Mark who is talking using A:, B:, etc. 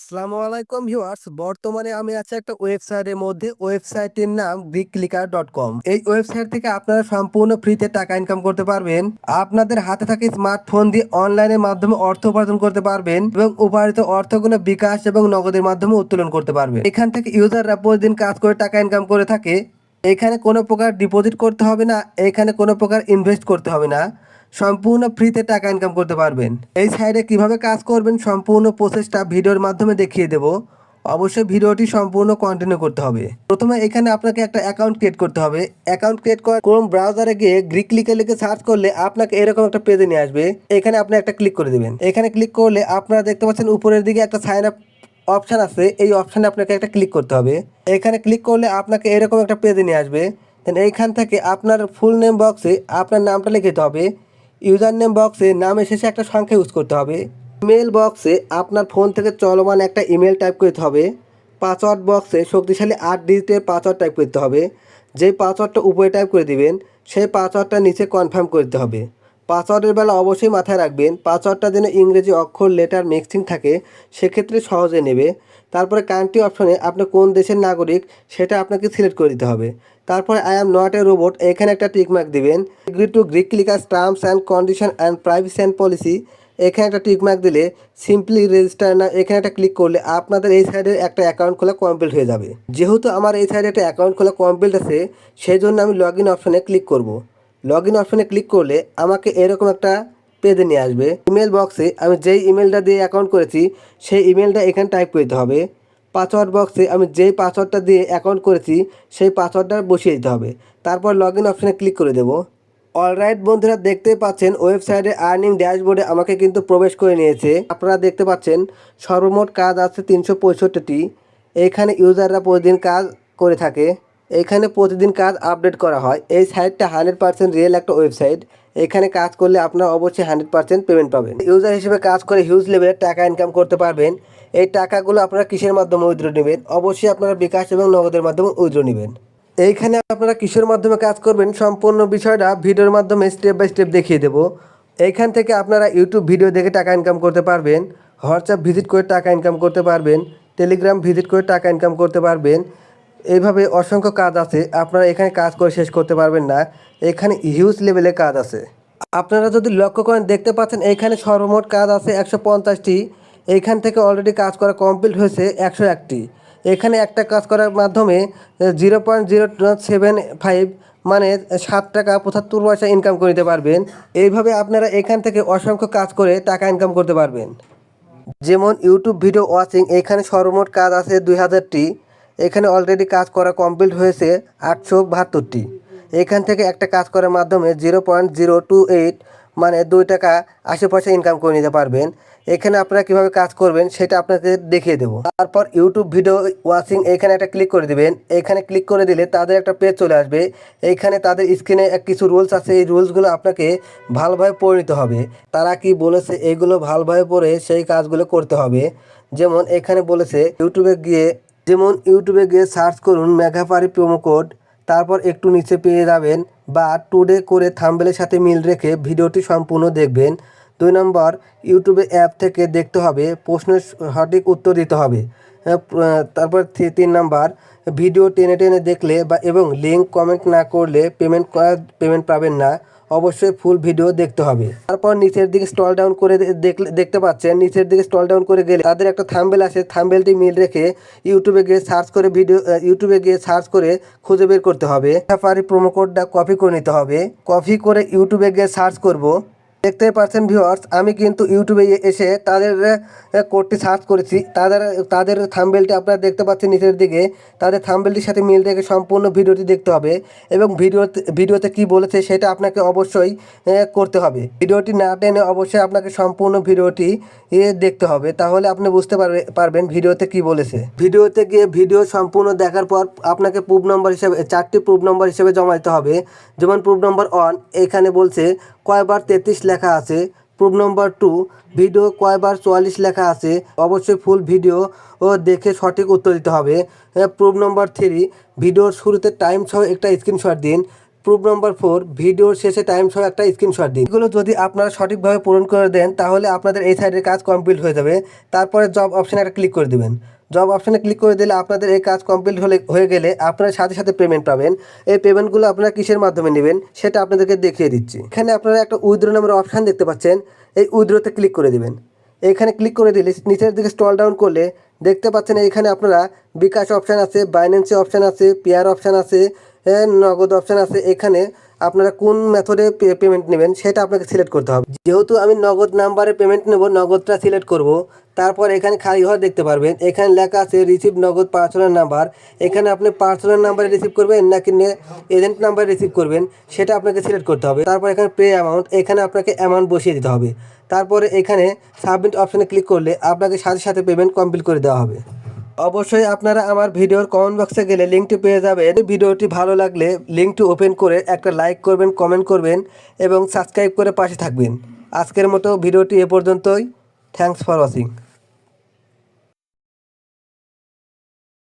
A: আসসালামু আলাইকুম ভিউয়ার্স, বর্তমানে আমি আছি একটা ওয়েবসাইটের মধ্যে। ওয়েবসাইটের নাম bricklicker.com। এই ওয়েবসাইট থেকে আপনারা সম্পূর্ণ ফ্রিতে টাকা ইনকাম করতে পারবেন। আপনাদের হাতে থাকা স্মার্টফোন দিয়ে অনলাইনের মাধ্যমে অর্থ উপার্জন করতে পারবেন এবং উপার্জিত অর্থগুলো বিকাশ এবং নগদের মাধ্যমে উত্তোলন করতে পারবেন। এখান থেকে ইউজাররা প্রতিদিন কাজ করে টাকা ইনকাম করে থাকে। এখানে কোনো প্রকার ডিপোজিট করতে হবে না, এখানে কোনো প্রকার ইনভেস্ট করতে হবে না, সম্পূর্ণ ফ্রিতে টাকা ইনকাম করতে পারবেন। এই সাইডে কিভাবে কাজ করবেন সম্পূর্ণ প্রসেসটা ভিডিওর মাধ্যমে দেখিয়ে দেব। অবশ্যই ভিডিওটি সম্পূর্ণ কন্টিনিউ করতে হবে। প্রথমে এখানে আপনাকে একটা অ্যাকাউন্ট ক্রিয়েট করতে হবে। অ্যাকাউন্ট ক্রিয়েট করার ক্রোম ব্রাউজারে গিয়ে গ্রিকলিকে লিখে সার্চ করলে আপনাকে এরকম একটা পেজে নিয়ে আসবে। এখানে আপনি একটা ক্লিক করে দেবেন। এখানে ক্লিক করলে আপনারা দেখতে পাচ্ছেন উপরের দিকে একটা সাইন আপ অপশান আছে। এই অপশানে আপনাকে একটা ক্লিক করতে হবে। এখানে ক্লিক করলে আপনাকে এরকম একটা পেজে নিয়ে আসবে। দেন এইখান থেকে আপনার ফুল নেম বক্সে আপনার নামটা লিখে দিতে হবে। ইউজার নেম বক্সে নামের শেষে একটা সংখ্যা ইউজ করতে হবে। ইমেল বক্সে আপনার ফোন থেকে চলমান একটা ইমেল টাইপ করতে হবে। পাসওয়ার্ড বক্সে শক্তিশালী 8 ডিজিটের পাসওয়ার্ড টাইপ করতে হবে। যেই পাসওয়ার্ডটা উপরে টাইপ করে দিবেন সেই পাসওয়ার্ডটা নিচে কনফার্ম করতে হবে। পাসওয়ার্ডের বেলা অবশ্যই মাথায় রাখবেন পাসওয়ার্ডটা যেন ইংরেজি অক্ষর লেটার মিক্সিং থাকে, সেক্ষেত্রে সহজে নেবে। তারপরে কান্ট্রি অপশনে আপনি কোন দেশের নাগরিক সেটা আপনাকে সিলেক্ট করে দিতে হবে। তারপরে I am not a robot এখানে একটা টিক মার্ক দিবেন। এগ্রি টু গ্রিকলিকার terms and condition and privacy and policy এখানে একটা টিক মার্ক দিলে সিম্পলি রেজিস্টার না এখানে একটা ক্লিক করলে আপনাদের এই সাইডে একটা অ্যাকাউন্ট খোলা কমপ্লিট হয়ে যাবে। যেহেতু আমার এই সাইডে একটা অ্যাকাউন্ট খোলা কমপ্লিট আছে সেই জন্য আমি লগ ইন অপশনে ক্লিক করব। লগ ইন অপশনে ক্লিক করলে আমাকে এরকম একটা পেজে নিয়ে আসবে। ইমেল বক্সে আমি যেই ইমেলটা দিয়ে অ্যাকাউন্ট করেছি সেই ইমেলটা এখানে টাইপ করতে হবে। পাসওয়ার্ড বক্সে আমি যেই পাসওয়ার্ডটা দিয়ে অ্যাকাউন্ট করেছি সেই পাসওয়ার্ডটা বসিয়ে দিতে হবে। তারপর লগ ইন অপশানে ক্লিক করে দেবো। অলরাইট বন্ধুরা, দেখতেই পাচ্ছেন ওয়েবসাইটে আর্নিং ড্যাশবোর্ডে আমাকে কিন্তু প্রবেশ করে নিয়েছে। আপনারা দেখতে পাচ্ছেন সর্বমোট কাজ আছে 365টি। এইখানে ইউজাররা প্রতিদিন কাজ করে থাকে। এইখানে প্রতিদিন কাজ আপডেট করা হয়। এই সাইটটা 100% রিয়েল একটা ওয়েবসাইট। এখানে কাজ করলে আপনারা অবশ্যই 100% পেমেন্ট পাবেন। ইউজার হিসেবে কাজ করে হিউজ লেভেলের টাকা ইনকাম করতে পারবেন। এই টাকাগুলো আপনারা কিসের মাধ্যমে উইথড্র নেবেন? অবশ্যই আপনারা বিকাশ এবং নগদের মাধ্যমে উইথড্র নেবেন। এইখানে আপনারা কিসের মাধ্যমে কাজ করবেন সম্পূর্ণ বিষয়টা ভিডিওর মাধ্যমে স্টেপ বাই স্টেপ দেখিয়ে দেব। এইখান থেকে আপনারা ইউটিউব ভিডিও দেখে টাকা ইনকাম করতে পারবেন, হোয়াটসঅ্যাপ ভিজিট করে টাকা ইনকাম করতে পারবেন, টেলিগ্রাম ভিজিট করে টাকা ইনকাম করতে পারবেন। এইভাবে অসংখ্য কাজ আছে, আপনারা এখানে কাজ করে শেষ করতে পারবেন না। এখানে হিউজ লেভেলে কাজ আছে। আপনারা যদি লক্ষ্য করেন দেখতে পাচ্ছেন এইখানে সর্বমোট কাজ আছে 150টি। এইখান থেকে অলরেডি কাজ করা কমপ্লিট হয়েছে 101টি। এখানে একটা কাজ করার মাধ্যমে 0.075 মানে 7 টাকা 75 পয়সা ইনকাম করে নিতে পারবেন। এইভাবে আপনারা এখান থেকে অসংখ্য কাজ করে টাকা ইনকাম করতে পারবেন। যেমন ইউটিউব ভিডিও ওয়াচিং এখানে সর্বমোট কাজ আছে 2000টি। এখানে অলরেডি কাজ করা কমপ্লিট হয়েছে 872টি। এখান থেকে একটা কাজ করার মাধ্যমে 0.028 মানে 2 টাকা 80 পয়সা ইনকাম করে নিতে পারবেন। এখানে আপনারা কীভাবে কাজ করবেন সেটা আপনাদের দেখিয়ে দেবো। তারপর ইউটিউব ভিডিও ওয়াচিং এখানে একটা ক্লিক করে দেবেন। এখানে ক্লিক করে দিলে তাদের একটা পেজ চলে আসবে। এইখানে তাদের স্ক্রিনে কিছু রুলস আছে, এই রুলসগুলো আপনাকে ভালোভাবে পড়ে নিতে হবে। তারা কি বলেছে এইগুলো ভালোভাবে পড়ে সেই কাজগুলো করতে হবে। যেমন এখানে বলেছে ইউটিউবে গিয়ে সার্চ করুন মেঘাপারি প্রোমো কোড, তারপর একটু নিচে পেয়ে যাবেন বা টুডে করে থাম্বনেলের সাথে মিল রেখে ভিডিওটি সম্পূর্ণ দেখবেন। 2 নম্বর, ইউটিউবে অ্যাপ থেকে দেখতে হবে, প্রশ্নের সঠিক উত্তর দিতে হবে। তারপর 3 নম্বর, ভিডিও টেনে টেনে দেখলে এবং লিঙ্ক কমেন্ট না করলে পেমেন্ট পাবেন না, অবশ্যই ফুল ভিডিও দেখতে হবে। তারপর নিচের দিকে স্ক্রল ডাউন করে দেখতে পাচ্ছেন নিচের দিকে স্ক্রল ডাউন করে গেলে তাদের একটা থাম্বনেল আছে, থাম্বনেলটি মিল রেখে ইউটিউবে গিয়ে সার্চ করে খুঁজে বের করতে হবে। সাফারি প্রোমো কোডটা কপি করে নিতে হবে। কপি করে ইউটিউবে গিয়ে সার্চ করব। দেখতেই পাচ্ছেন ভিউয়ার্স, আমি কিন্তু ইউটিউবে এসে তাদের কোডটি সার্চ করেছি। তাদের থাম্বনেলটি আপনারা দেখতে পাচ্ছেন নিচের দিকে। তাদের থাম্বনেলটির সাথে মিল রেখে সম্পূর্ণ ভিডিওটি দেখতে হবে এবং ভিডিওতে কি বলেছে সেটা আপনাকে অবশ্যই করতে হবে। ভিডিওটি না টেনে অবশ্যই আপনাকে সম্পূর্ণ ভিডিওটি দেখতে হবে, তাহলে আপনি বুঝতে পারবেন ভিডিওতে কি বলেছে। ভিডিওতে গিয়ে ভিডিও সম্পূর্ণ দেখার পর আপনাকে প্রুফ নম্বর হিসেবে 4টি প্রুফ নম্বর হিসেবে জমা দিতে হবে। যেমন প্রুফ নম্বর 1 এখানে বলছে কয়বার 33 লেখা আছে। প্রুফ নম্বর 2 ভিডিও কয়বার 44 লেখা আছে, অবশ্যই ফুল ভিডিও দেখে সঠিক উত্তর দিতে হবে। প্রুফ নম্বর 3 ভিডিওর শুরুতে টাইম সহ একটা স্ক্রিনশট দিন। প্রুফ নাম্বার 4, ভিডিওর শেষে টাইম সহ একটা স্ক্রিনশট দিন। এগুলো যদি আপনারা সঠিকভাবে পূরণ করে দেন তাহলে আপনাদের এই সাইডের কাজ কমপ্লিট হয়ে যাবে। তারপরে জব অপশানে একটা ক্লিক করে দেবেন। জব অপশানে ক্লিক করে দিলে আপনাদের এই কাজ কমপ্লিট হয়ে গেলে আপনারা সাথে সাথে পেমেন্ট পাবেন। এই পেমেন্টগুলো আপনারা কিসের মাধ্যমে নেবেন সেটা আপনাদেরকে দেখিয়ে দিচ্ছি। এখানে আপনারা একটা উইথড্র নামের অপশান দেখতে পাচ্ছেন, এই উইথড্রতে ক্লিক করে দিবেন। এখানে ক্লিক করে দিলে নিচের দিকে স্ক্রল ডাউন করলে দেখতে পাচ্ছেন এখানে আপনারা বিকাশ অপশান আছে, বাইন্যান্সে অপশান আছে, পেয়ার অপশান আছে, নগদ অপশান আছে। এখানে আপনারা কোন মেথডে পেমেন্ট নেবেন সেটা আপনাকে সিলেক্ট করতে হবে। যেহেতু আমি নগদ নাম্বারে পেমেন্ট নেব, নগদটা সিলেক্ট করব। তারপর এখানে খালি ঘর দেখতে পারবেন, এখানে লেখা আছে রিসিভ নগদ পার্সোনাল নাম্বার। এখানে আপনি পার্সোনাল নাম্বারে রিসিভ করবেন নাকি এজেন্ট নাম্বারে রিসিভ করবেন সেটা আপনাকে সিলেক্ট করতে হবে। তারপর এখানে পে অ্যামাউন্ট, এখানে আপনাকে অ্যামাউন্ট বসিয়ে দিতে হবে। তারপরে এখানে সাবমিট অপশানে ক্লিক করলে আপনাকে সাথে সাথে পেমেন্ট কমপ্লিট করে দেওয়া হবে। অবশ্যই আপনারা আমার ভিডিওর কমেন্ট বক্সে গেলে লিঙ্কটি পেয়ে যাবেন। ভিডিওটি ভালো লাগলে লিঙ্কটি ওপেন করে একটা লাইক করবেন, কমেন্ট করবেন এবং সাবস্ক্রাইব করে পাশে থাকবেন। আজকের মতো ভিডিওটি এ পর্যন্তই। Thanks for watching.